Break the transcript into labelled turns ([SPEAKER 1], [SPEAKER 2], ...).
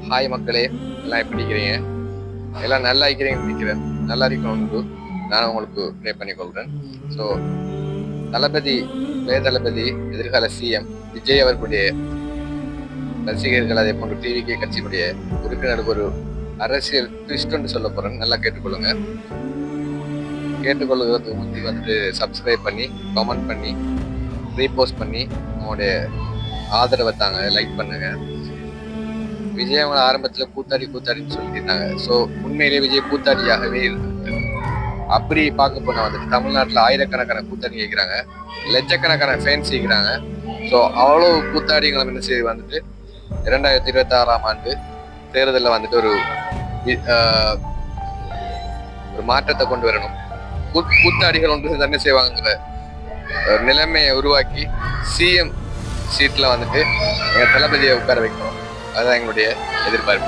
[SPEAKER 1] Hi மக்களே, எல்லாம் எப்படி இருக்கிறீங்க? எல்லாம் நல்லா இருக்கிறீங்கன்னு நினைக்கிறேன். நல்லா இருக்கணும்னு நான் உங்களுக்கு ப்ரே பண்ணிக்கொள்கிறேன். ஸோ தளபதி தளபதி எதிர்கால சிஎம் விஜய் அவர்களுடைய ரசிகர்கள், அதே போன்று டிவிகே கட்சியினுடைய உறுப்பினருக்கு ஒரு அரசியல் ட்விஸ்ட்னு சொல்ல போறேன். நல்லா கேட்டுக்கொள்ளுங்க. கேட்டுக்கொள்ளுறதுக்கு முந்தி சப்ஸ்கிரைப் பண்ணி, கமெண்ட் பண்ணி, ரீபோஸ்ட் பண்ணி உங்களுடைய ஆதரவை தாங்க, லைக் பண்ணுங்க. விஜய் அவங்க ஆரம்பத்துல கூத்தாடின்னு சொல்லியிருந்தாங்க. ஸோ உண்மையிலேயே விஜய் கூத்தாடியாகவே இருக்கு. அப்படி பார்க்க போனா தமிழ்நாட்டில் ஆயிரக்கணக்கான கூத்தாடி கேட்கிறாங்க, லட்சக்கணக்கான ஃபேன்ஸ் கேட்கிறாங்க. ஸோ அவ்வளோ கூத்தாடிகளும் என்ன செய்து 2026 தேர்தலில் ஒரு மாற்றத்தை கொண்டு வரணும். கூத்தாடிகள் ஒன்று என்ன செய்வாங்கிற நிலைமையை உருவாக்கி சிஎம் சீட்ல எங்க தளபதியை உட்கார வைக்கணும். அதுதான் எங்களுடைய எதிர்பார்ப்பு.